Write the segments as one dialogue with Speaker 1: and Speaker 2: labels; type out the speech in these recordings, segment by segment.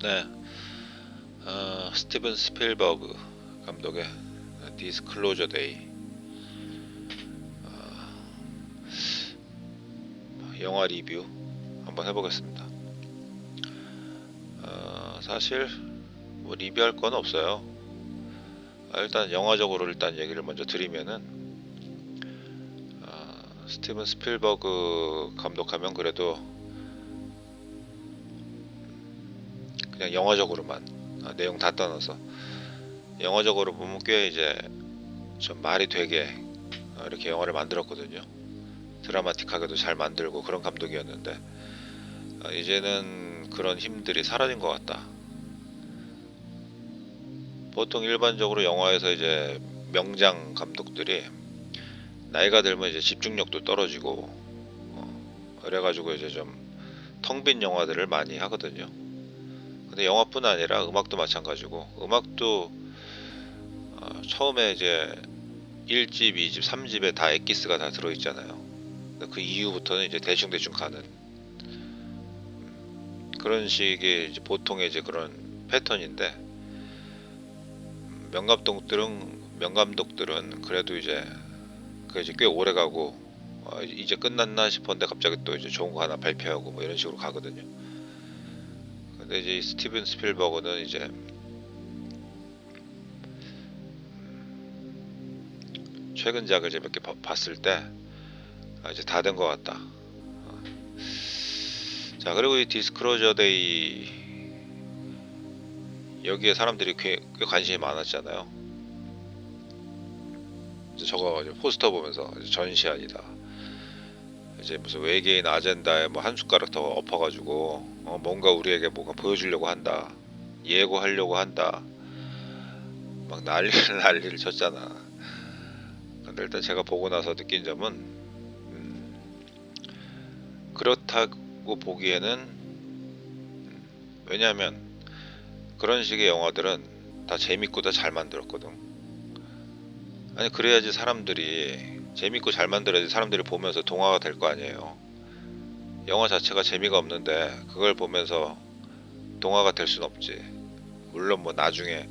Speaker 1: 네, 스티븐 스필버그 감독의 디스클로저 데이 영화 리뷰 한번 해보겠습니다. 사실 뭐 리뷰할 건 없어요. 일단 영화적으로 일단 얘기를 먼저 드리면은 스티븐 스필버그 감독하면 그래도 그냥 영화적으로만 내용 다 떠나서 영화적으로 보면 꽤 이제 좀 말이 되게 이렇게 영화를 만들었거든요. 드라마틱하게도 잘 만들고 그런 감독이었는데 이제는 그런 힘들이 사라진 것 같다. 보통 일반적으로 영화에서 이제 명장 감독들이 나이가 들면 이제 집중력도 떨어지고 그래가지고 이제 좀 텅 빈 영화들을 많이 하거든요. 근데 영화뿐 아니라 음악도 마찬가지고 음악도 처음에 이제 1집, 2집, 3집에 다 엑기스가 다 들어있잖아요. 그 이후부터는 이제 대충대충 가는 그런 식의 이제 보통의 이제 그런 패턴인데 명감독들은 그래도 이제 그 이제 꽤 오래 가고 이제 끝났나 싶었는데 갑자기 또 이제 좋은 거 하나 발표하고 뭐 이런 식으로 가거든요. 근데 이제 스티븐 스필버그는 이제 최근작을 이제 몇 개 봤을 때 이제 다 된 것 같다. 자, 그리고 이 디스클로저 데이 여기에 사람들이 꽤 관심이 많았잖아요. 저거 포스터 보면서 전시안이다. 이제 무슨 외계인 아젠다에 뭐 한 숟가락 더 엎어가지고 뭔가 우리에게 뭔가 보여주려고 한다. 예고하려고 한다. 막 난리를 쳤잖아. 근데 일단 제가 보고 나서 느낀 점은 그렇다고 보기에는 왜냐하면 그런 식의 영화들은 다 재밌고 다 잘 만들었거든. 아니 그래야지 사람들이 재밌고 잘 만들어야지 사람들이 보면서 동화가 될 거 아니에요. 영화 자체가 재미가 없는데 그걸 보면서 동화가 될 순 없지. 물론 뭐 나중에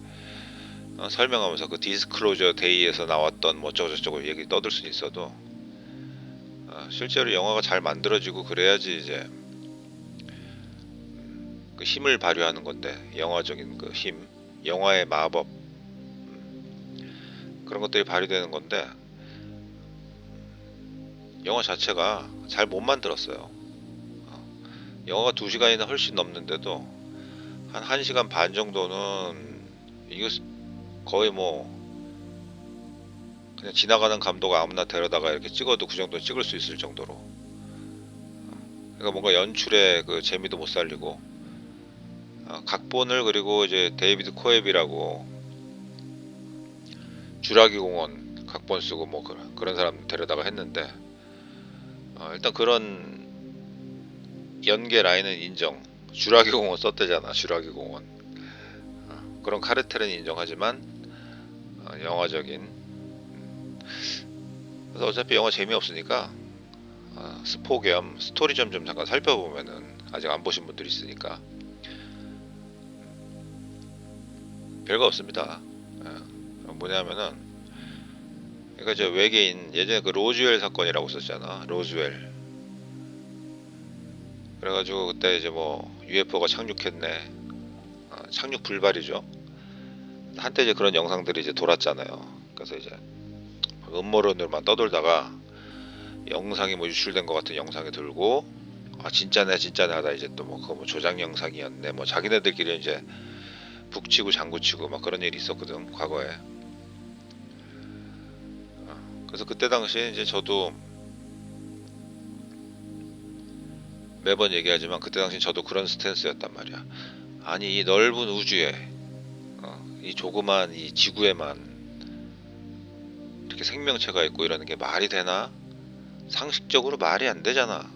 Speaker 1: 설명하면서 그 디스클로저 데이에서 나왔던 뭐 어쩌고저쩌고 얘기 떠들 수 있어도 실제로 영화가 잘 만들어지고 그래야지 이제 그 힘을 발휘하는 건데 영화적인 그 힘, 영화의 마법 그런 것들이 발휘되는 건데 영화 자체가 잘 못 만들었어요. 영화가 2시간이나 훨씬 넘는데도 한 1시간 반 정도는 이거 거의 뭐 그냥 지나가는 감독 아무나 데려다가 이렇게 찍어도 그 정도 찍을 수 있을 정도로 그러니까 뭔가 연출의 그 재미도 못 살리고 각본을 그리고 이제 데이비드 코앱이라고 주라기 공원 각본 쓰고 뭐 그런 사람 데려다가 했는데 일단 그런 연계 라인은 인정. 주라기 공원 썼대잖아. 주라기 공원 그런 카르텔은 인정하지만 영화적인 그래서 어차피 영화 재미없으니까 스포 겸 스토리 좀 잠깐 살펴보면은 아직 안 보신 분들이 있으니까 별거 없습니다. 뭐냐면은 그러니까 이제 외계인 예전에 그 로즈웰 사건이라고 썼잖아. 로즈웰. 그래가지고 그때 이제 뭐 UFO가 착륙했네. 착륙 불발이죠. 한때 이제 그런 영상들이 이제 돌았잖아요. 그래서 이제 음모론으로만 떠돌다가 영상이 뭐 유출된 것 같은 영상이 들고 진짜네 하다 이제 또 뭐 그거 뭐 조작 영상이었네 뭐 자기네들끼리 이제 북치고 장구치고 막 그런 일이 있었거든 과거에. 그래서 그때 당시에 이제 저도 매번 얘기하지만 그때 당시 저도 그런 스탠스였단 말이야. 아니 이 넓은 우주에 이 조그만 이 지구에만 이렇게 생명체가 있고 이러는 게 말이 되나? 상식적으로 말이 안 되잖아.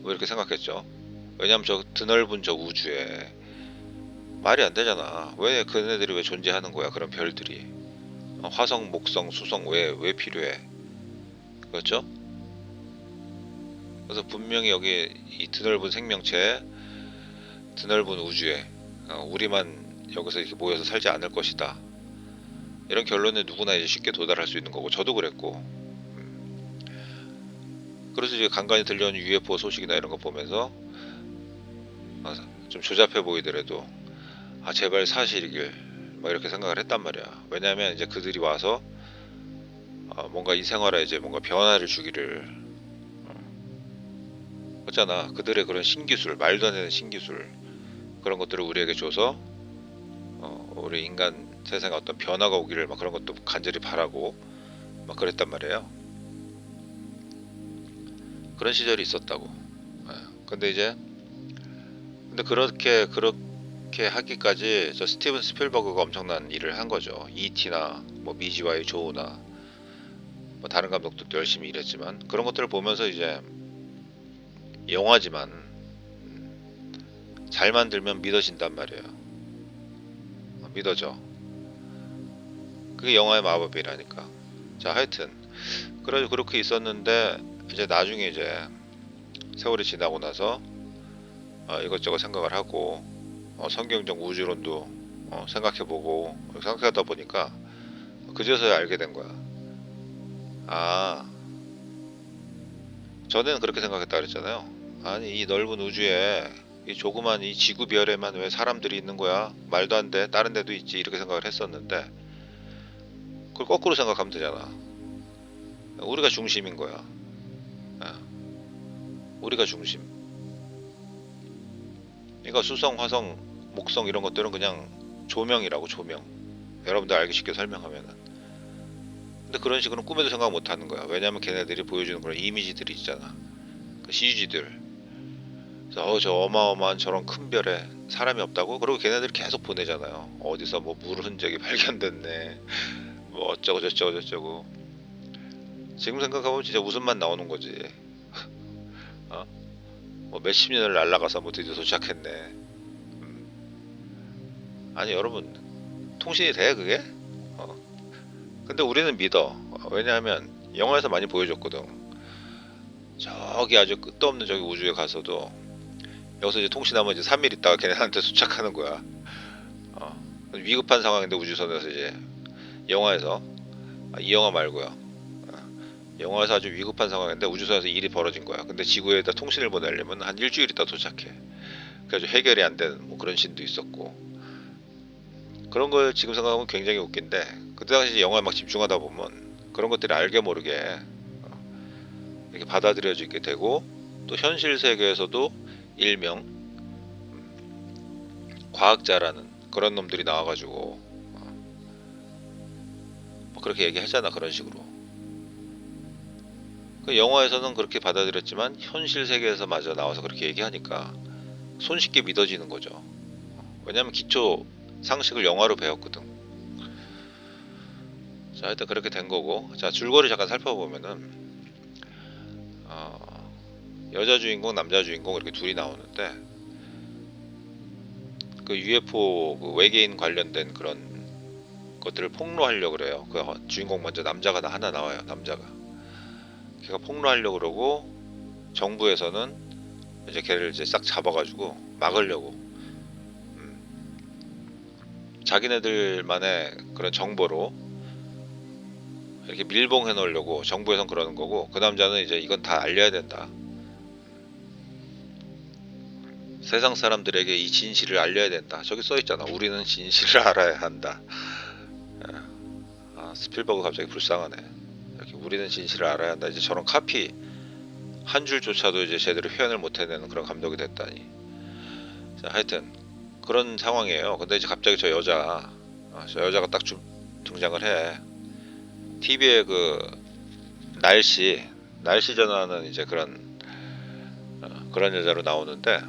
Speaker 1: 왜 이렇게 생각했죠? 왜냐면 저 드넓은 저 우주에 말이 안 되잖아. 왜 그네들이 왜 존재하는 거야? 그런 별들이. 화성, 목성, 수성 왜 필요해? 그렇죠? 그래서 분명히 여기 이 드넓은 생명체, 드넓은 우주에 우리만 여기서 이렇게 모여서 살지 않을 것이다. 이런 결론에 누구나 이제 쉽게 도달할 수 있는 거고 저도 그랬고. 그래서 이제 간간히 들려오는 UFO 소식이나 이런 거 보면서 좀 조잡해 보이더라도 제발 사실이길 막 이렇게 생각을 했단 말이야. 왜냐하면 이제 그들이 와서 뭔가 이 생활에 이제 뭔가 변화를 주기를 했잖아. 그들의 그런 신기술, 말도 안 되는 신기술 그런 것들을 우리에게 줘서 우리 인간 세상에 어떤 변화가 오기를 막 그런 것도 간절히 바라고 막 그랬단 말이에요. 그런 시절이 있었다고. 근데 그렇게 하기까지 저 스티븐 스필버그가 엄청난 일을 한 거죠. E.T.나 뭐 미지와의 조우나 뭐 다른 감독들도 열심히 일했지만 그런 것들을 보면서 이제 영화지만 잘 만들면 믿어진단 말이에요. 믿어져. 그게 영화의 마법이라니까. 자, 하여튼 그래서 그렇게 있었는데 이제 나중에 이제 세월이 지나고 나서 이것저것 생각을 하고 성경적 우주론도 생각해보고 생각하다 보니까 그제서야 알게 된 거야. 전에는 그렇게 생각했다 그랬잖아요. 아니 이 넓은 우주에 이 조그만 이 지구별에만 왜 사람들이 있는 거야? 말도 안 돼. 다른 데도 있지. 이렇게 생각을 했었는데 그걸 거꾸로 생각하면 되잖아. 우리가 중심인 거야. 우리가 중심. 그러니까 수성, 화성, 목성 이런 것들은 그냥 조명이라고 조명. 여러분들 알기 쉽게 설명하면은. 근데 그런 식으로는 꿈에도 생각 못 하는 거야. 왜냐면 걔네들이 보여주는 그런 이미지들이 있잖아. 그 CG들. 그래서 저 어마어마한 저런 큰 별에 사람이 없다고? 그리고 걔네들이 계속 보내잖아요. 어디서 뭐 물 흔적이 발견됐네. 뭐 어쩌고 저쩌고 저쩌고. 지금 생각하면 진짜 웃음만 나오는 거지. 어? 뭐 몇십 년을 날아가서 뭐 드디어 도착했네. 아니 여러분 통신이 돼 그게? 근데 우리는 믿어. 왜냐하면 영화에서 많이 보여줬거든. 저기 아주 끝도 없는 저기 우주에 가서도 여기서 이제 통신하면 이제 3일 있다가 걔네한테 도착하는 거야. 위급한 상황인데 우주선에서 이제 영화에서 이 영화 말고요. 영화에서 아주 위급한 상황인데 우주선에서 일이 벌어진 거야. 근데 지구에다 통신을 보내려면 한 일주일 있다 도착해. 그래서 해결이 안 되는 뭐 그런 신도 있었고. 그런 걸 지금 생각하면 굉장히 웃긴데 그때 당시 영화에 막 집중하다 보면 그런 것들이 알게 모르게 이렇게 받아들여지게 되고 또 현실 세계에서도 일명 과학자라는 그런 놈들이 나와가지고 뭐 그렇게 얘기하잖아 그런 식으로. 그 영화에서는 그렇게 받아들였지만 현실 세계에서 마저 나와서 그렇게 얘기하니까 손쉽게 믿어지는 거죠. 왜냐면 기초 상식을 영화로 배웠거든. 자, 일단 그렇게 된 거고. 자, 줄거리 잠깐 살펴보면은 여자 주인공, 남자 주인공 이렇게 둘이 나오는데 그 UFO 그 외계인 관련된 그런 것들을 폭로하려고 그래요. 그 주인공 먼저 남자가 하나 나와요. 남자가. 걔가 폭로하려고 그러고 정부에서는 이제 걔를 이제 싹 잡아가지고 막으려고 자기네들만의 그런 정보로 이렇게 밀봉해 놓으려고 정부에선 그러는 거고 그 남자는 이제 이건 다 알려야 된다. 세상 사람들에게 이 진실을 알려야 된다. 저기 써 있잖아. 우리는 진실을 알아야 한다. 스필버그 갑자기 불쌍하네. 이렇게 우리는 진실을 알아야 한다. 이제 저런 카피 한 줄조차도 이제 제대로 표현을 못 해내는 그런 감독이 됐다니. 자, 하여튼 그런 상황이에요. 근데 이제 갑자기 저 여자가 딱 등장을 해. TV에 그 날씨 전하는 이제 그런 여자로 나오는데,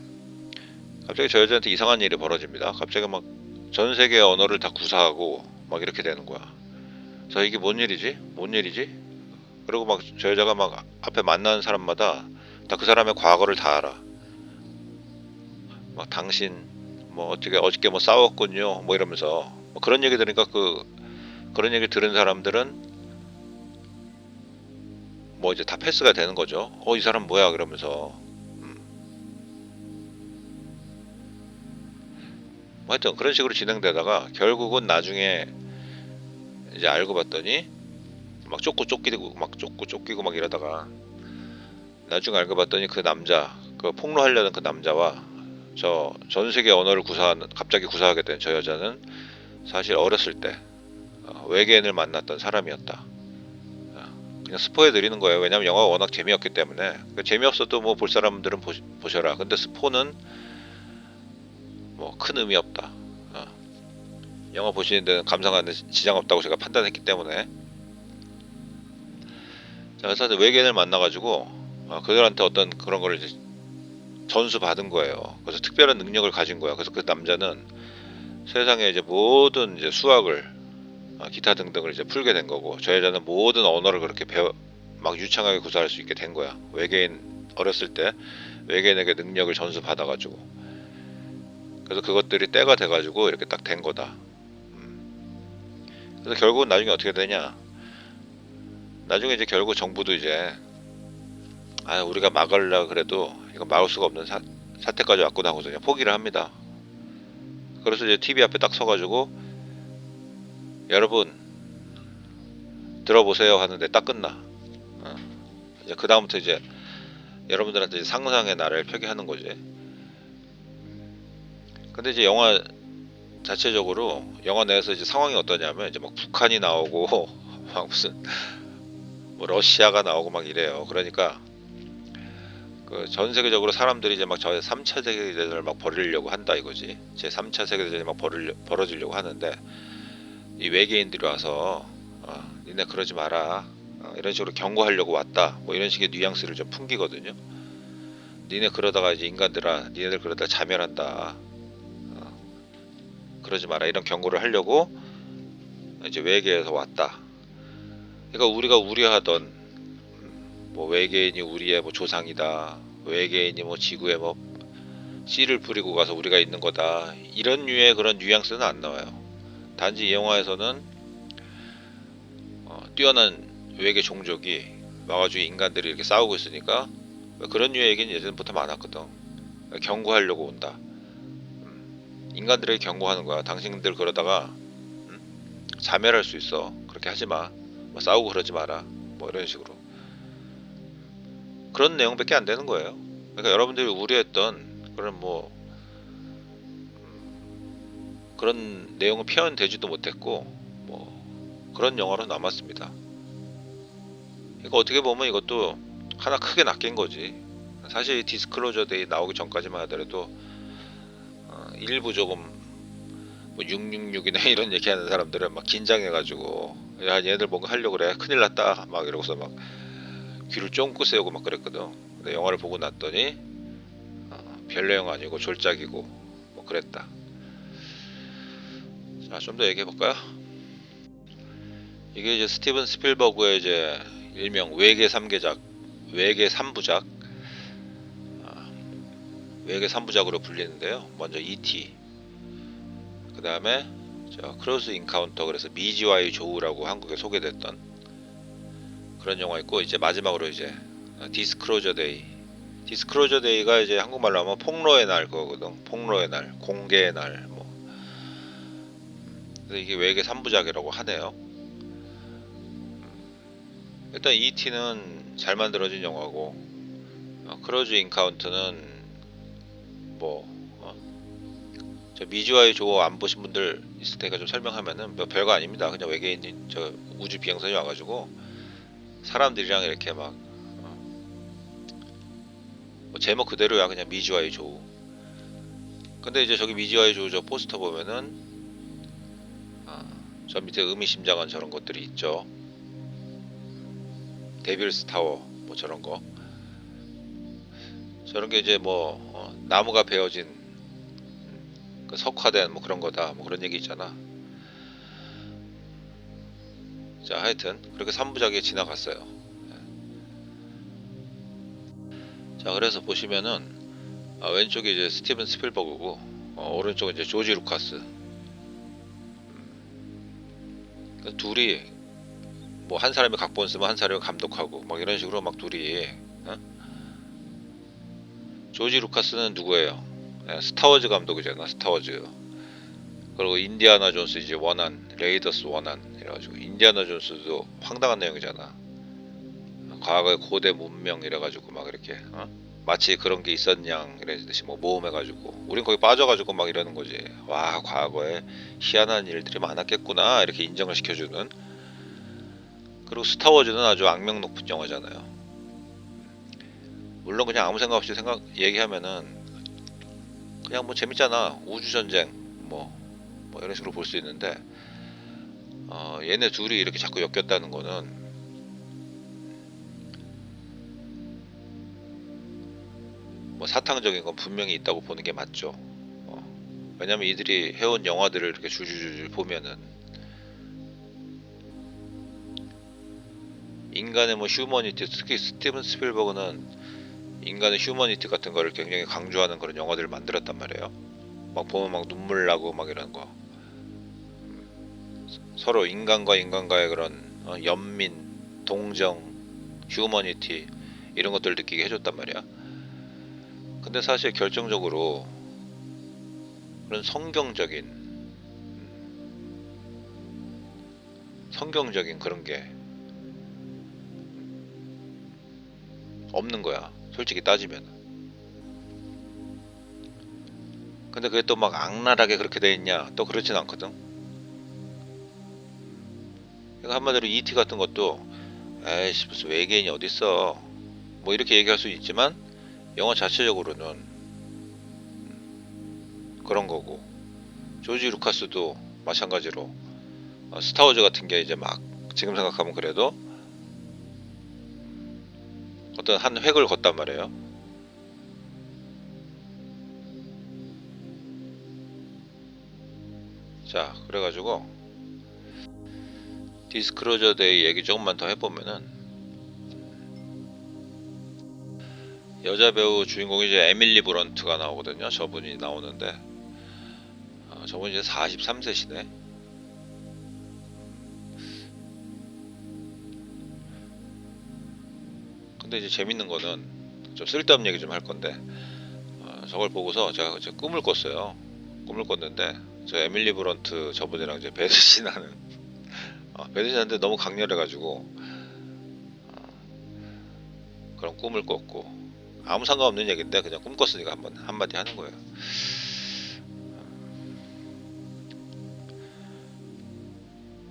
Speaker 1: 갑자기 저 여자한테 이상한 일이 벌어집니다. 갑자기 막 전 세계 언어를 다 구사하고 막 이렇게 되는 거야. 그래서 이게 뭔 일이지? 뭔 일이지? 그리고 막 저 여자가 막 앞에 만나는 사람마다 다 그 사람의 과거를 다 알아. 막 당신 뭐 어떻게 어저께 뭐 싸웠군요 뭐 이러면서 뭐 그런 얘기 들으니까 그런 얘기 들은 사람들은 뭐 이제 다 패스가 되는 거죠. 이 사람 뭐야 그러면서. 뭐 하여튼 그런 식으로 진행되다가 결국은 나중에 이제 알고 봤더니 막 쫓고 쫓기고 막 이러다가 나중에 알고 봤더니 그 남자, 그 폭로하려는 그 남자와 저 전 세계 언어를 갑자기 구사하게 된 저 여자는 사실 어렸을 때 외계인을 만났던 사람이었다. 그냥 스포해 드리는 거예요. 왜냐면 영화가 워낙 재미없기 때문에. 재미없어도 뭐 볼 사람들은 보셔라. 근데 스포는 뭐 큰 의미 없다. 영화 보시는 데는 감상하는 데 지장 없다고 제가 판단했기 때문에. 자, 그래서 외계인을 만나가지고 그들한테 어떤 그런 걸 이제 전수 받은 거예요. 그래서 특별한 능력을 가진 거야. 그래서 그 남자는 세상에 이제 모든 이제 수학을 기타 등등을 이제 풀게 된 거고, 저 여자는 모든 언어를 그렇게 막 유창하게 구사할 수 있게 된 거야. 어렸을 때 외계인에게 능력을 전수 받아가지고. 그래서 그것들이 때가 돼가지고 이렇게 딱 된 거다. 그래서 결국은 나중에 어떻게 되냐? 나중에 이제 결국 정부도 이제 우리가 막으려 그래도 이거 막을 수가 없는 사태까지 왔구나 하고서 그냥 포기를 합니다. 그래서 이제 TV 앞에 딱 서가지고 여러분 들어보세요 하는데 딱 끝나. 이제 그 다음부터 이제 여러분들한테 이제 상상의 나래를 펴게 하는 거지. 근데 이제 영화 자체적으로 영화 내에서 이제 상황이 어떠냐면 이제 막 북한이 나오고 막 무슨 뭐 러시아가 나오고 막 이래요. 그러니까 그 전 세계적으로 사람들이 이제 막 저 3차 세계대전을 막 벌이려고 한다 이거지. 제 3차 세계대전이 막 벌어지려고 하는데 이 외계인들이 와서 니네 그러지 마라. 이런 식으로 경고하려고 왔다. 뭐 이런 식의 뉘앙스를 좀 풍기거든요. 니네 그러다가 이제 니네들 그러다 자멸한다. 그러지 마라. 이런 경고를 하려고 이제 외계에서 왔다. 그러니까 우리가 우려하던 뭐 외계인이 우리의 뭐 조상이다. 외계인이 뭐 지구에 뭐 씨를 뿌리고 가서 우리가 있는 거다. 이런 류의 그런 뉘앙스는 안 나와요. 단지 이 영화에서는 뛰어난 외계 종족이 와가지고 인간들이 이렇게 싸우고 있으니까 그런 류의 얘기는 예전부터 많았거든. 경고하려고 온다. 인간들에게 경고하는 거야. 당신들 그러다가 자멸할 수 있어. 그렇게 하지 마. 뭐 싸우고 그러지 마라. 뭐 이런 식으로. 그런 내용밖에 안 되는 거예요. 그러니까 여러분들이 우려했던 그런 내용은 표현되지도 못했고 뭐 그런 영화로 남았습니다. 그러니까 어떻게 보면 이것도 하나 크게 낚인 거지. 사실 디스클로저 데이 나오기 전까지만 하더라도 일부 조금 뭐 666이나 이런 얘기하는 사람들은 막 긴장해가지고 야 얘네들 뭔가 하려고 그래 큰일 났다 막 이러고서 막 귀를 쫑긋 세우고 막 그랬거든. 근데 영화를 보고 났더니 별 내용 아니고 졸작이고 뭐 그랬다. 자, 좀 더 얘기해 볼까요? 이게 이제 스티븐 스필버그의 이제 일명 외계 3개작, 외계 3부작, 외계 3부작으로 불리는데요. 먼저 E.T. 그 다음에 크로스 인카운터, 그래서 미지와의 조우라고 한국에 소개됐던 그런 영화 있고, 이제 마지막으로 이제 디스크로저 데이. 디스크로저 데이가 이제 한국말로 하면 폭로의 날 그거거든. 폭로의 날, 공개의 날 뭐. 그래서 이게 외계 3부작이라고 하네요. 일단 E.T.는 잘 만들어진 영화고, 크로즈 인카운트는 뭐 저 미지와의 조우 안 보신 분들 있을 테니까 좀 설명하면은 뭐 별거 아닙니다. 그냥 외계인이 저 우주 비행선이 와가지고 사람들이랑 이렇게 막 뭐 제목 그대로야. 그냥 미지와의 조우. 근데 이제 저기 미지와의 조 저 포스터 보면은 저 밑에 의미심장한 저런 것들이 있죠. 데빌스 타워 뭐 저런 거. 저런 게 이제 뭐 나무가 베어진 그 석화된 뭐 그런 거다 뭐 그런 얘기 있잖아. 자, 하여튼 그렇게 3부작이 지나갔어요. 자, 그래서 보시면은 왼쪽이 이제 스티븐 스필버그고 오른쪽은 이제 조지 루카스. 둘이 뭐 한 사람이 각본 쓰면 한 사람이 감독하고 막 이런 식으로 막 둘이 조지 루카스는 누구예요? 스타워즈 감독이잖아. 스타워즈. 그리고 인디아나 존스 이제 원한 레이더스 원한 이래가지고 인디아나 존스도 황당한 내용이잖아. 과거의 고대 문명 이래가지고 막 이렇게 마치 그런 게 있었냐 이러듯이 뭐 모험해가지고 우린 거기 빠져가지고 막 이러는 거지. 와, 과거에 희한한 일들이 많았겠구나 이렇게 인정을 시켜주는. 그리고 스타워즈는 아주 악명 높은 영화잖아요. 물론 그냥 아무 생각 없이 얘기하면은 그냥 뭐 재밌잖아. 우주전쟁 뭐 이런 식으로 볼 수 있는데 얘네 둘이 이렇게 자꾸 엮였다는 거는 뭐 사탕적인 건 분명히 있다고 보는 게 맞죠. 왜냐면 이들이 해온 영화들을 이렇게 줄줄줄 보면은 인간의 뭐 휴머니티, 특히 스티븐 스필버그는 인간의 휴머니티 같은 거를 굉장히 강조하는 그런 영화들을 만들었단 말이에요. 막 보면 막 눈물 나고 막 이런 거. 서로 인간과 인간과의 그런 연민, 동정, 휴머니티 이런 것들을 느끼게 해줬단 말이야. 근데 사실 결정적으로 그런 성경적인 그런 게 없는 거야. 솔직히 따지면. 근데 그게 또 막 악랄하게 그렇게 돼 있냐? 또 그렇진 않거든. 그러니까 한마디로 E.T. 같은 것도 에이씨 무슨 외계인이 어딨어 뭐 이렇게 얘기할 수 있지만 영화 자체적으로는 그런 거고, 조지 루카스도 마찬가지로 스타워즈 같은 게 이제 막 지금 생각하면 그래도 어떤 한 획을 걷단 말이에요. 자, 그래가지고 디스크로저 데이 얘기 조금만 더 해보면은 여자 배우 주인공이 이제 에밀리 브런트가 나오거든요. 저분이 나오는데 저분이 이제 43세시네. 근데 이제 재밌는 거는 좀 쓸데없는 얘기 좀 할 건데 저걸 보고서 제가 꿈을 꿨어요. 꿈을 꿨는데 저 에밀리 브런트 저분이랑 이제 배드신하는 배드신하는데 너무 강렬해가지고 그런 꿈을 꿨고 아무 상관없는 얘기인데 그냥 꿈 꿨으니까 한번 한마디 하는 거예요.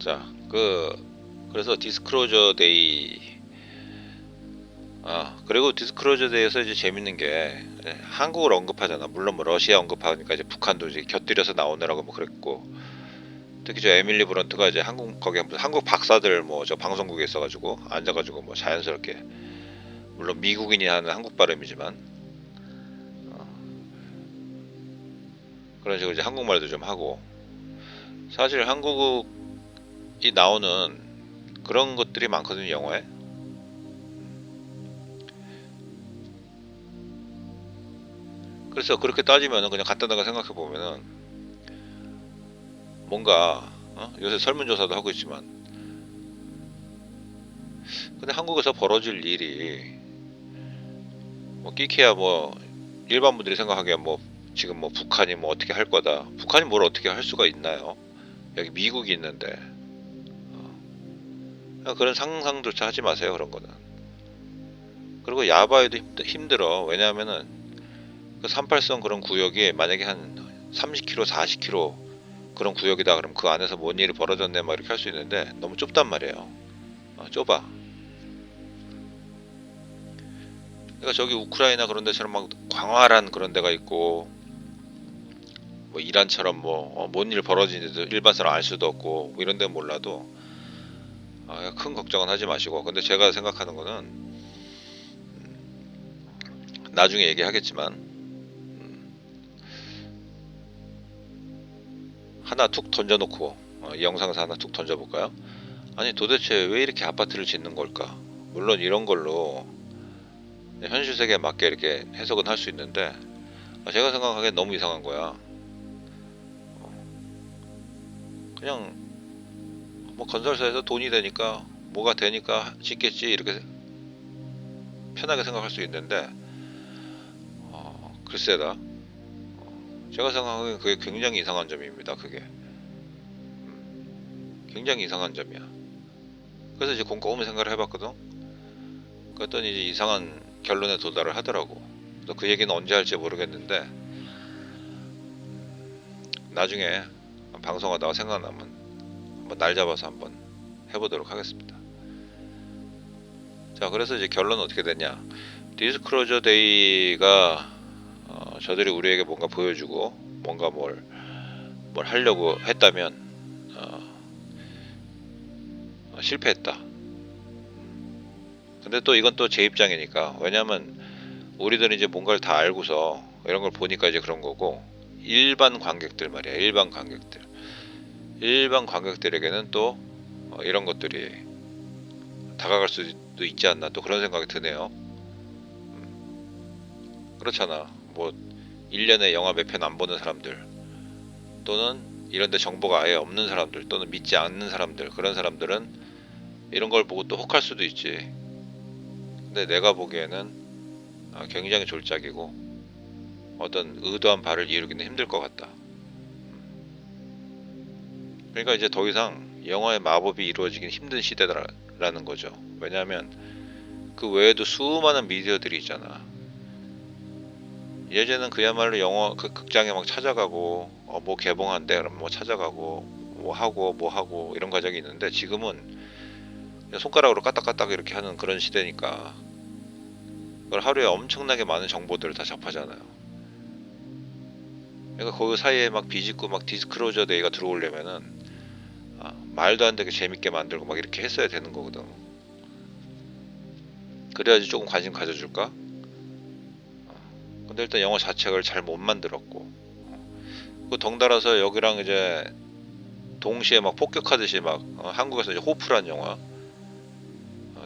Speaker 1: 자, 그래서 디스크로저 데이 그리고 디스크로저 데이에서 이제 재밌는 게 한국을 언급하잖아. 물론 뭐 러시아 언급하니까 이제 북한도 이제 곁들여서 나오느라고 뭐 그랬고, 특히 저 에밀리 브런트가 이제 거기 한국 박사들 뭐 저 방송국에 있어가지고 앉아가지고 뭐 자연스럽게 물론 미국인이 하는 한국 발음이지만 그런 식으로 이제 한국말도 좀 하고, 사실 한국이 나오는 그런 것들이 많거든요, 영화에. 그래서 그렇게 따지면은 그냥 간단하게 생각해 보면은 뭔가 요새 설문조사도 하고 있지만 근데 한국에서 벌어질 일이 뭐 끼케야 뭐 일반 분들이 생각하기에 뭐 지금 뭐 북한이 뭐 어떻게 할 거다. 북한이 뭘 어떻게 할 수가 있나요? 여기 미국이 있는데 그런 상상조차 하지 마세요. 그런 거는. 그리고 야바에도 힘들어. 왜냐하면은 그 38선 그런 구역이 만약에 한 30km, 40km 그런 구역이다. 그럼 그 안에서 뭔 일이 벌어졌네 막 이렇게 할 수 있는데 너무 좁단 말이에요. 좁아. 그러니까 저기 우크라이나 그런 데처럼 막 광활한 그런 데가 있고 뭐 이란처럼 뭔 일 벌어지는지도 일반 사람 알 수도 없고 뭐 이런 데 몰라도 큰 걱정은 하지 마시고. 근데 제가 생각하는 거는 나중에 얘기하겠지만 하나 툭 던져놓고 이 영상에서 하나 툭 던져볼까요? 아니 도대체 왜 이렇게 아파트를 짓는 걸까? 물론 이런 걸로 현실 세계에 맞게 이렇게 해석은 할 수 있는데 제가 생각하기엔 너무 이상한 거야. 그냥 뭐 건설사에서 돈이 되니까 뭐가 되니까 짓겠지 이렇게 편하게 생각할 수 있는데 글쎄다. 제가 생각하기엔 그게 굉장히 이상한 점입니다. 그게 굉장히 이상한 점이야. 그래서 이제 곰곰이 생각을 해봤거든. 그랬더니 이제 이상한 결론에 도달을 하더라고. 그래서 그 얘기는 언제 할지 모르겠는데 나중에 방송하다가 생각나면 한번 날 잡아서 한번 해보도록 하겠습니다. 자, 그래서 이제 결론은 어떻게 됐냐? 디스클로저 데이가 저들이 우리에게 뭔가 보여주고 뭔가 뭘 하려고 했다면 실패했다. 근데 또 이건 또 제 입장이니까. 왜냐면 우리들은 이제 뭔가를 다 알고서 이런 걸 보니까 이제 그런 거고, 일반 관객들 말이야. 일반 관객들에게는 또 이런 것들이 다가갈 수도 있지 않나, 또 그런 생각이 드네요. 그렇잖아. 뭐 1년에 영화 몇 편 안 보는 사람들, 또는 이런데 정보가 아예 없는 사람들, 또는 믿지 않는 사람들, 그런 사람들은 이런 걸 보고 또 혹할 수도 있지. 근데 내가 보기에는 굉장히 졸작이고 어떤 의도한 바를 이루기는 힘들 것 같다. 그러니까 이제 더 이상 영화의 마법이 이루어지긴 힘든 시대라는 거죠. 왜냐하면 그 외에도 수많은 미디어들이 있잖아. 예전에는 그야말로 영화 그 극장에 막 찾아가고 뭐 개봉한대 그러면 뭐 찾아가고 뭐 하고 이런 과정이 있는데, 지금은 그냥 손가락으로 까딱까딱 이렇게 하는 그런 시대니까 그걸 하루에 엄청나게 많은 정보들을 다 접하잖아요. 그러니까 그 사이에 막 비집고 막 디스크로저 데이가 들어오려면은 말도 안 되게 재밌게 만들고 막 이렇게 했어야 되는 거거든. 그래야지 조금 관심 가져줄까? 근데 일단 영화 자체를 잘 못 만들었고, 그 덩달아서 여기랑 이제 동시에 막 폭격하듯이 막 한국에서 이제 호프란 영화,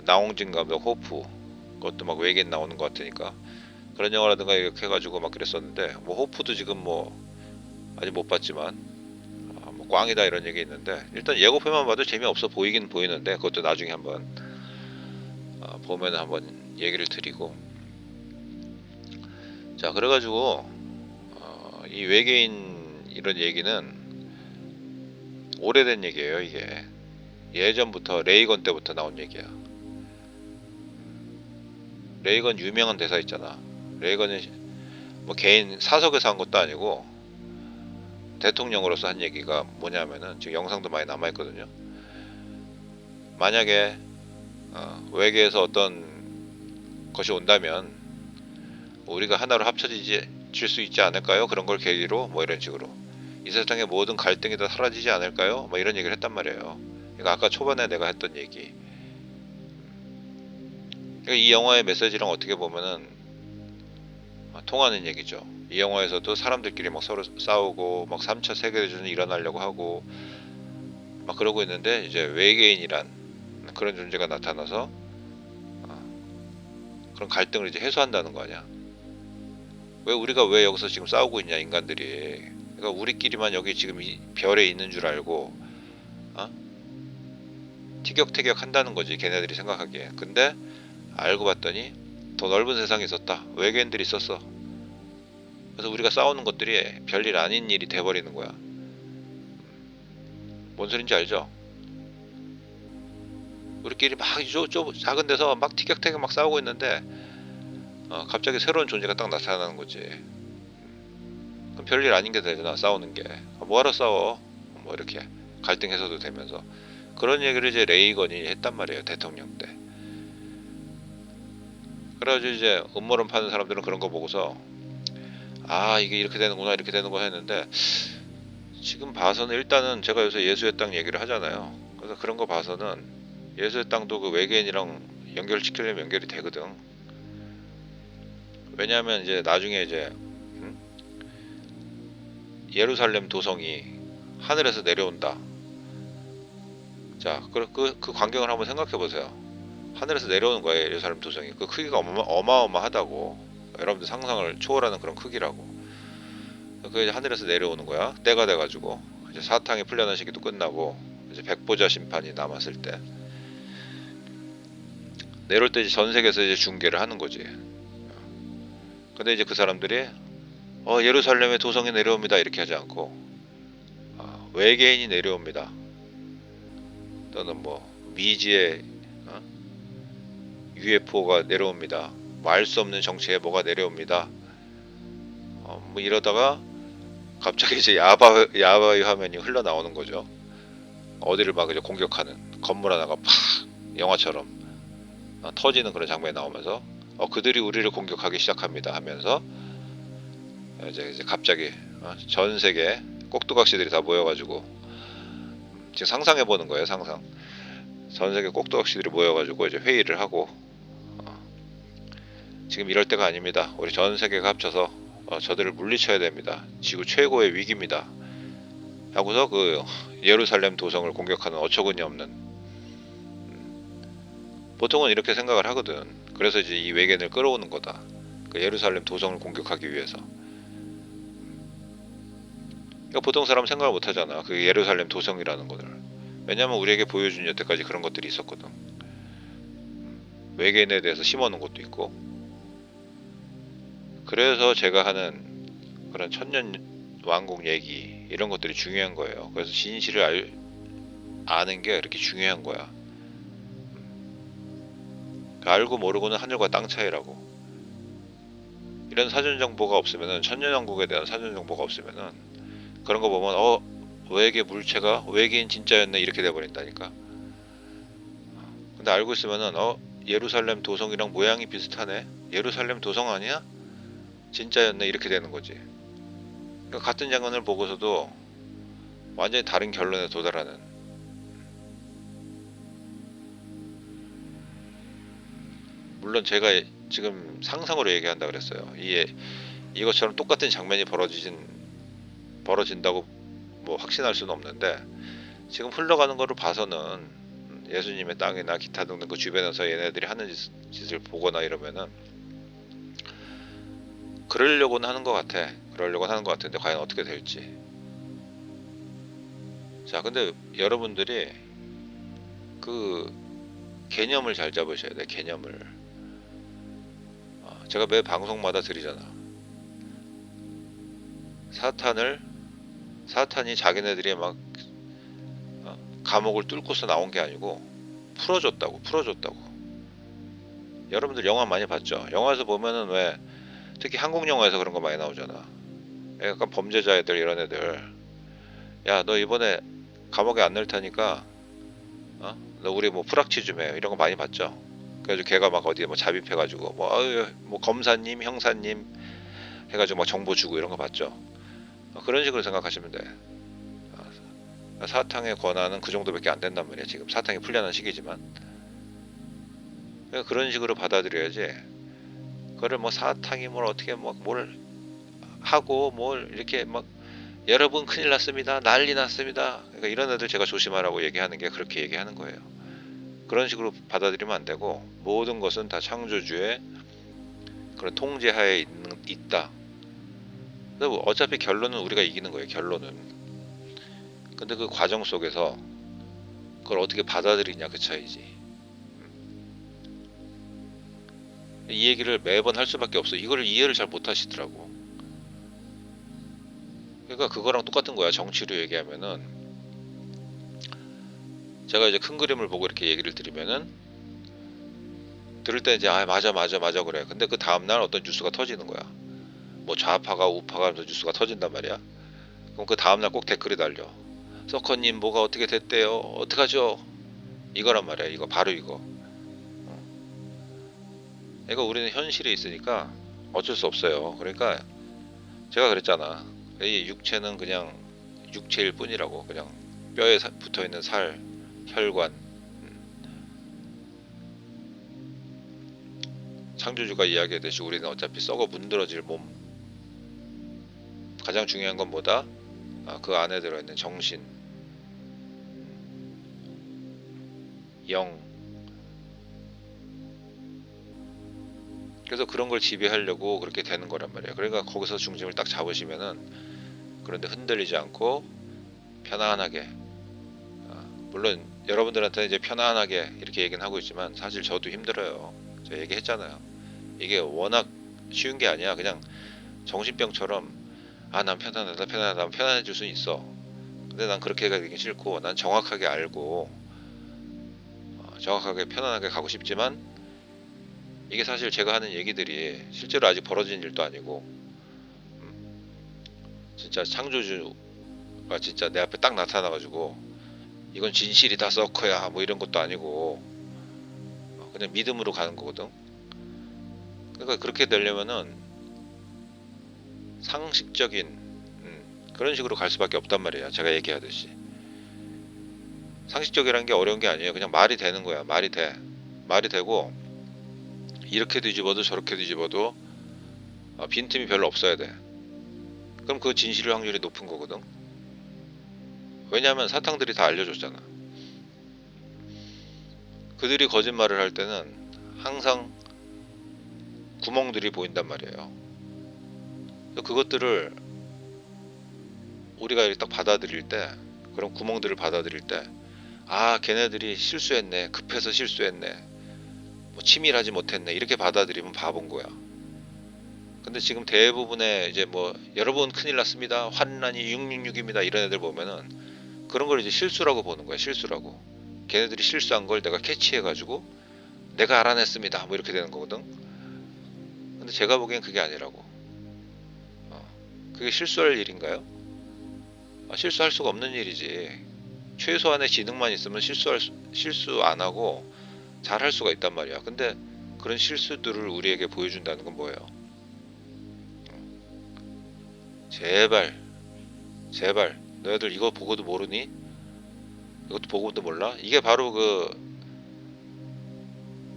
Speaker 1: 나홍진 감독 호프, 그것도 막 외계인 나오는 것 같으니까 그런 영화라든가 이렇게 해가지고 막 그랬었는데, 뭐 호프도 지금 뭐 아직 못 봤지만 뭐 꽝이다 이런 얘기 있는데, 일단 예고편만 봐도 재미없어 보이긴 보이는데 그것도 나중에 한번 보면 한번 얘기를 드리고. 자, 그래가지고 이 외계인 이런 얘기는 오래된 얘기예요. 이게 예전부터 레이건 때부터 나온 얘기야. 레이건 유명한 대사 있잖아. 레이건은 뭐 개인 사석에서 한 것도 아니고 대통령으로서 한 얘기가 뭐냐면은, 지금 영상도 많이 남아있거든요. 만약에 외계에서 어떤 것이 온다면 우리가 하나로 합쳐질 수 있지 않을까요? 그런 걸 계기로 뭐 이런 식으로 이 세상의 모든 갈등이 다 사라지지 않을까요? 뭐 이런 얘기를 했단 말이에요. 그러니까 아까 초반에 내가 했던 얘기. 그러니까 이 영화의 메시지랑 어떻게 보면은 통하는 얘기죠. 이 영화에서도 사람들끼리 막 서로 싸우고 막 3차 세계대전이 일어나려고 하고 막 그러고 있는데, 이제 외계인이란 그런 존재가 나타나서 그런 갈등을 이제 해소한다는 거 아니야. 우리가 왜 여기서 지금 싸우고 있냐, 인간들이. 그러니까 우리끼리만 여기 지금 이 별에 있는 줄 알고 어? 티격태격 한다는 거지, 걔네들이 생각하기에. 근데 알고 봤더니 더 넓은 세상이 있었다. 외계인들이 있었어. 그래서 우리가 싸우는 것들이 별일 아닌 일이 돼버리는 거야. 뭔 소린지 알죠? 우리끼리 막 작은 데서 막 티격태격 막 싸우고 있는데 갑자기 새로운 존재가 딱 나타나는 거지. 그럼 별일 아닌 게 되잖아, 싸우는 게. 뭐하러 싸워? 뭐 이렇게 갈등 해소도 되면서. 그런 얘기를 이제 레이건이 했단 말이에요, 대통령 때. 그래가지고 이제 음모론 파는 사람들은 그런 거 보고서 아 이게 이렇게 되는구나 이렇게 되는구나 했는데, 지금 봐서는 일단은 제가 요새 예수의 땅 얘기를 하잖아요. 그래서 그런 거 봐서는 예수의 땅도 그 외계인이랑 연결시키려면 연결이 되거든. 왜냐하면 이제 나중에 이제 예루살렘 도성이 하늘에서 내려온다. 자, 그 광경을 한번 생각해 보세요. 하늘에서 내려오는 거예요, 예루살렘 도성이. 그 크기가 어마어마하다고. 여러분들 상상을 초월하는 그런 크기라고. 그게 이제 하늘에서 내려오는 거야. 때가 돼가지고 이제 사탕이 풀려난 시기도 끝나고 이제 백보자 심판이 남았을 때 내려올 때 이제 전 세계에서 이제 중계를 하는 거지. 근데 이제 그 사람들이 예루살렘의 도성이 내려옵니다 이렇게 하지 않고 외계인이 내려옵니다. 또는 뭐 미지의 UFO가 내려옵니다. 뭐 알 수 없는 정체의 뭐가 내려옵니다. 뭐 이러다가 갑자기 이제 야바이 화면이 흘러나오는 거죠. 어디를 막 이제 공격하는 건물 하나가 팍 영화처럼 터지는 그런 장면이 나오면서 그들이 우리를 공격하기 시작합니다 하면서 이제 갑자기 전 세계 꼭두각시들이 다 모여가지고 지금 상상해 보는 거예요. 상상. 전 세계 꼭두각시들이 모여가지고 이제 회의를 하고 지금 이럴 때가 아닙니다. 우리 전 세계가 합쳐서 저들을 물리쳐야 됩니다. 지구 최고의 위기입니다. 하고서 그 예루살렘 도성을 공격하는 어처구니 없는, 보통은 이렇게 생각을 하거든. 그래서 이제 이 외계인을 끌어오는 거다. 그 예루살렘 도성을 공격하기 위해서. 그러니까 보통 사람 생각을 못 하잖아. 그 예루살렘 도성이라는 거를. 왜냐면 우리에게 보여준 여태까지 그런 것들이 있었거든. 외계인에 대해서 심어놓은 것도 있고. 그래서 제가 하는 그런 천년 왕국 얘기 이런 것들이 중요한 거예요. 그래서 진실을 아는 게 이렇게 중요한 거야. 알고 모르고는 하늘과 땅 차이라고. 이런 사전 정보가 없으면은, 천년 왕국에 대한 사전 정보가 없으면은 그런 거 보면 외계 물체가 외계인 진짜였네 이렇게 돼버린다니까. 근데 알고 있으면은 예루살렘 도성이랑 모양이 비슷하네. 예루살렘 도성 아니야? 진짜였네 이렇게 되는 거지. 그러니까 같은 장면을 보고서도 완전히 다른 결론에 도달하는. 물론 제가 지금 상상으로 얘기한다 그랬어요. 이것처럼 똑같은 장면이 벌어진다고 뭐 확신할 수는 없는데, 지금 흘러가는 거를 봐서는 예수님의 땅이나 기타 등등 그 주변에서 얘네들이 하는 짓을 보거나 이러면은 그러려고는 하는 것 같아. 그러려고는 하는 것 같은데 과연 어떻게 될지. 자, 근데 여러분들이 그 개념을 잘 잡으셔야 돼. 개념을. 제가 매 방송마다 드리잖아. 사탄이 자기네들이 막 감옥을 뚫고서 나온 게 아니고 풀어줬다고. 여러분들 영화 많이 봤죠? 영화에서 보면은 왜 특히 한국 영화에서 그런 거 많이 나오잖아. 약간 범죄자 애들 이런 애들, 야 너 이번에 감옥에 안 넣을 테니까 너 우리 뭐 프락치 좀 해, 이런 거 많이 봤죠? 그래가지고 걔가 막 어디에 뭐 잡입해가지고 뭐 검사님 형사님 해가지고 막 정보 주고 이런 거 봤죠? 그런 식으로 생각하시면 돼. 사탕의 권한은 그 정도밖에 안 된단 말이야. 지금 사탕이 풀려난 시기지만. 그러니까 그런 식으로 받아들여야지. 그거를 뭐 사탕이 뭘 어떻게 뭘 하고 뭘 이렇게 막 여러분 큰일 났습니다, 난리 났습니다, 그러니까 이런 애들 제가 조심하라고 얘기하는 게 그렇게 얘기하는 거예요. 그런 식으로 받아들이면 안 되고, 모든 것은 다 창조주의 그런 통제하에 있다. 그래서 어차피 결론은 우리가 이기는 거예요. 결론은. 근데 그 과정 속에서 그걸 어떻게 받아들이냐 그 차이지. 이 얘기를 매번 할 수밖에 없어. 이거를 이해를 잘 못하시더라고. 그러니까 그거랑 똑같은 거야. 정치로 얘기하면은, 제가 이제 큰 그림을 보고 이렇게 얘기를 드리면은 들을 때 이제 맞아 그래. 근데 그 다음날 어떤 뉴스가 터지는 거야. 뭐 좌파가 우파가 하면서 뉴스가 터진단 말이야. 그럼 그 다음날 꼭 댓글이 달려. 서커님 뭐가 어떻게 됐대요, 어떡하죠, 이거란 말이야. 이거 바로 이거. 그러니까 우리는 현실에 있으니까 어쩔 수 없어요. 그러니까 제가 그랬잖아. 이 육체는 그냥 육체일 뿐이라고. 그냥 뼈에 붙어있는 살, 혈관. 창조주가 이야기하듯이 우리는 어차피 썩어 문드러질 몸. 가장 중요한 건 뭐다? 그 안에 들어있는 정신, 영. 그래서 그런 걸 지배하려고 그렇게 되는 거란 말이에요. 그러니까 거기서 중심을 딱 잡으시면은, 그런데 흔들리지 않고 편안하게, 물론 여러분들한테 이제 편안하게 이렇게 얘기는 하고 있지만 사실 저도 힘들어요. 제가 얘기했잖아요. 이게 워낙 쉬운 게 아니야. 그냥 정신병처럼 난 편안하다 편안하다 하면 편안해질 수는 있어. 근데 난 그렇게 가기 싫고, 난 정확하게 알고 정확하게 편안하게 가고 싶지만, 이게 사실 제가 하는 얘기들이 실제로 아직 벌어진 일도 아니고, 진짜 창조주가 진짜 내 앞에 딱 나타나가지고 이건 진실이다 서커야 뭐 이런 것도 아니고, 그냥 믿음으로 가는 거거든. 그러니까 그렇게 되려면은 상식적인, 그런 식으로 갈 수밖에 없단 말이야. 제가 얘기하듯이 상식적이라는 게 어려운 게 아니에요. 그냥 말이 되는 거야. 말이 돼. 말이 되고, 이렇게 뒤집어도 저렇게 뒤집어도 빈틈이 별로 없어야 돼. 그럼 그 진실 확률이 높은 거거든. 왜냐하면 사탕들이 다 알려줬잖아. 그들이 거짓말을 할 때는 항상 구멍들이 보인단 말이에요. 그것들을 우리가 이렇게 딱 받아들일 때, 그런 구멍들을 받아들일 때, 걔네들이 실수했네, 급해서 실수했네, 뭐 치밀하지 못했네, 이렇게 받아들이면 바본 거야. 근데 지금 대부분의 이제 뭐 여러분 큰일 났습니다, 환난이 666입니다 이런 애들 보면은 그런 걸 이제 실수라고 보는 거야. 실수라고. 걔네들이 실수한 걸 내가 캐치해가지고 내가 알아냈습니다 뭐 이렇게 되는 거거든. 근데 제가 보기엔 그게 아니라고. 그게 실수할 일인가요? 실수할 수가 없는 일이지. 최소한의 지능만 있으면 실수 안 하고 잘 할 수가 있단 말이야. 근데 그런 실수들을 우리에게 보여준다는 건 뭐예요? 제발, 제발, 너희들 이거 보고도 모르니? 이것도 보고도 몰라? 이게 바로 그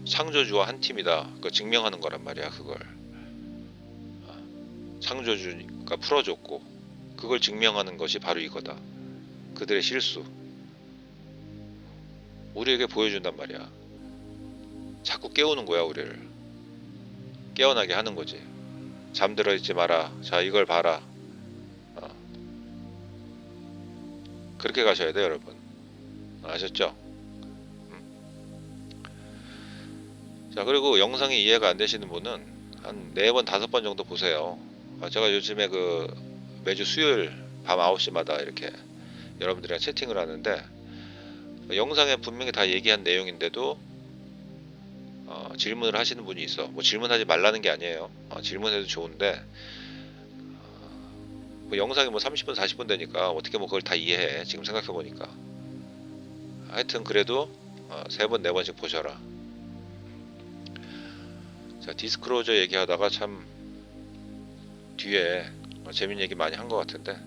Speaker 1: 창조주와 한 팀이다. 그 증명하는 거란 말이야, 그걸. 창조주가 풀어줬고, 그걸 증명하는 것이 바로 이거다. 그들의 실수. 우리에게 보여준단 말이야. 자꾸 깨우는 거야, 우리를. 깨어나게 하는 거지. 잠들어 있지 마라. 자, 이걸 봐라. 그렇게 가셔야 돼, 여러분. 아셨죠? 자, 그리고 영상이 이해가 안 되시는 분은 한 4번, 5번 정도 보세요. 제가 요즘에 매주 수요일 밤 9시마다 이렇게 여러분들이랑 채팅을 하는데, 영상에 분명히 다 얘기한 내용인데도 질문을 하시는 분이 있어. 뭐 질문하지 말라는 게 아니에요. 질문해도 좋은데, 뭐 영상이 뭐 30분, 40분 되니까 어떻게 뭐 그걸 다 이해해. 지금 생각해 보니까. 하여튼 그래도 3번, 4번씩 보셔라. 자, 디스크로저 얘기하다가 참 뒤에 재밌는 얘기 많이 한 것 같은데,